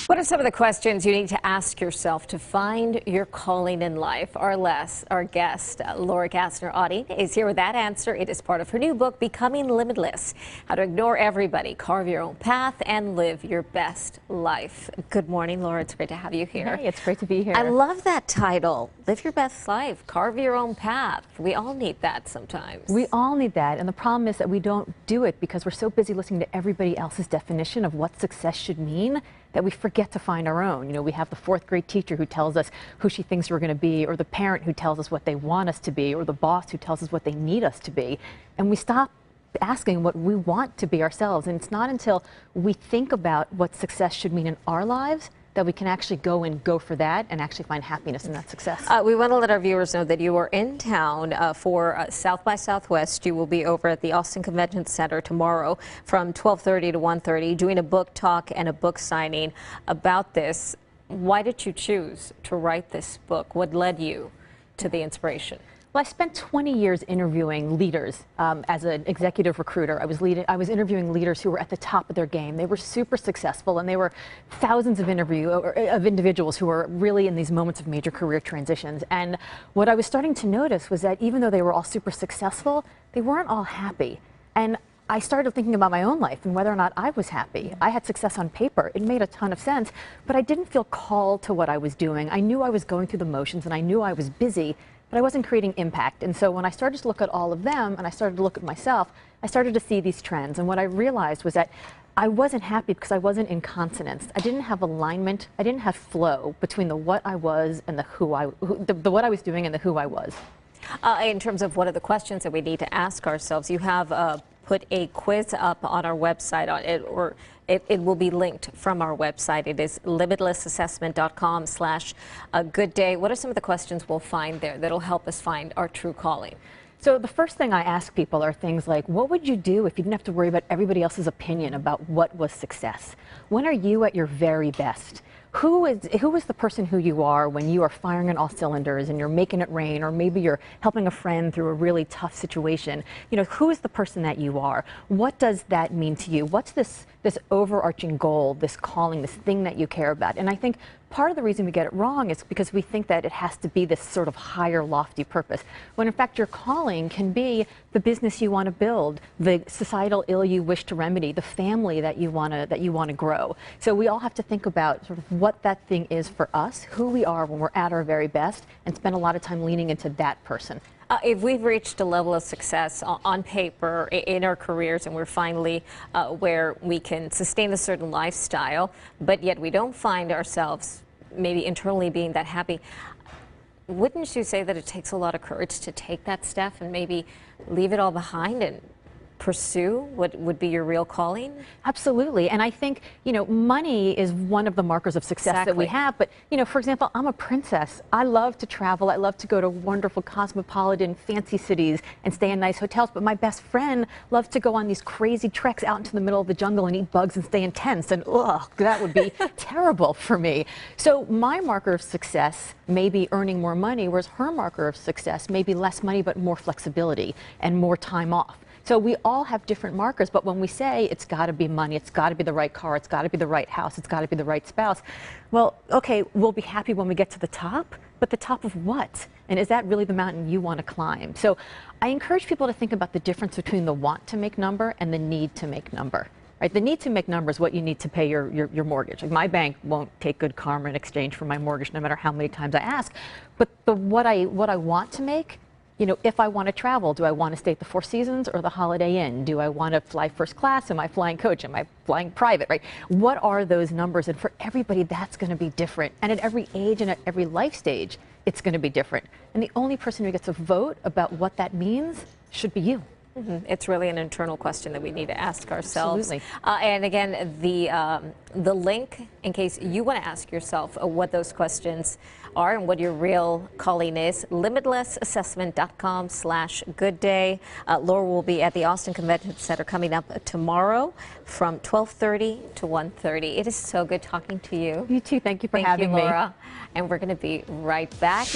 What are some of the questions you need to ask yourself to find your calling in life? Our guest, Laura Gassner Otting, is here with that answer. It is part of her new book, Becoming Limitless: How to Ignore Everybody, Carve Your Own Path, and Live Your Best Life. Good morning, Laura. It's great to have you here. Hey, it's great to be here. I love that title, Live Your Best Life, Carve Your Own Path. We all need that sometimes. We all need that, and the problem is that we don't do it because we're so busy listening to everybody else's definition of what success should mean that we forget to find our own. You know, we have the fourth grade teacher who tells us who she thinks we're going to be, or the parent who tells us what they want us to be, or the boss who tells us what they need us to be, and we stop asking what we want to be ourselves. And it's not until we think about what success should mean in our lives that we can actually go for that and actually find happiness in that success. We want to let our viewers know that you are in town for South by Southwest. You will be over at the Austin Convention Center tomorrow from 12:30 to 1:30 doing a book talk and a book signing about this. Why did you choose to write this book? What led you to the inspiration? Well, I spent 20 years interviewing leaders as an executive recruiter. I was interviewing leaders who were at the top of their game. They were super successful, and they were thousands of individuals who were really in these moments of major career transitions. And what I was starting to notice was that even though they were all super successful, they weren't all happy. And I started thinking about my own life and whether or not I was happy. I had success on paper. It made a ton of sense, but I didn't feel called to what I was doing. I knew I was going through the motions, and I knew I was busy, but I wasn't creating impact. And so when I started to look at all of them and I started to look at myself, I started to see these trends. And what I realized was that I wasn't happy because I wasn't in consonance. I didn't have alignment. I didn't have flow between the what I was and the what I was doing and the who I was. In terms of what are the questions that we need to ask ourselves, you have put a quiz up on our website it will be linked from our website. It is limitlessassessment.com/goodday. What are some of the questions we'll find there that'll help us find our true calling? So the first thing I ask people are things like, what would you do if you didn't have to worry about everybody else's opinion about what was success? When are you at your very best? Who is the person who you are when you are firing on all cylinders and you're making it rain, or maybe you're helping a friend through a really tough situation? You know, who is the person that you are? What does that mean to you? What's this overarching goal, this calling, this thing that you care about? And I think part of the reason we get it wrong is because we think that it has to be this sort of higher, lofty purpose, when in fact your calling can be the business you want to build, the societal ill you wish to remedy, the family that you want to grow. So we all have to think about sort of what that thing is for us, who we are when we're at our very best, and spend a lot of time leaning into that person. If we've reached a level of success on paper in our careers and we're finally where we can sustain a certain lifestyle, but yet we don't find ourselves maybe internally being that happy, wouldn't you say that it takes a lot of courage to take that step and maybe leave it all behind and pursue what would be your real calling? Absolutely. And I think, you know, money is one of the markers of success that we have. But, you know, for example, I'm a princess. I love to travel. I love to go to wonderful cosmopolitan fancy cities and stay in nice hotels. But my best friend loves to go on these crazy treks out into the middle of the jungle and eat bugs and stay in tents. And ugh, that would be terrible for me. So my marker of success may be earning more money, whereas her marker of success may be less money but more flexibility and more time off. So we all have different markers, but when we say it's got to be money, it's got to be the right car, it's got to be the right house, it's got to be the right spouse, well, okay, we'll be happy when we get to the top, but the top of what? And is that really the mountain you want to climb? So I encourage people to think about the difference between the want to make number and the need to make number. Right? The need to make number is what you need to pay your mortgage. Like, my bank won't take good karma in exchange for my mortgage, no matter how many times I ask. But what I want to make, you know, if I want to travel, do I want to stay at the Four Seasons or the Holiday Inn? Do I want to fly first class? Am I flying coach? Am I flying private, right? What are those numbers? And for everybody, that's going to be different. And at every age and at every life stage, it's going to be different. And the only person who gets to vote about what that means should be you. It's really an internal question that we need to ask ourselves. Absolutely. And again, the link, in case you want to ask yourself what those questions are and what your real calling is, limitlessassessment.com/goodday. Laura will be at the Austin Convention Center coming up tomorrow from 12:30 to 1:30. It is so good talking to you. You too. Thank you for having me. Thank you, Laura. And we're going to be right back.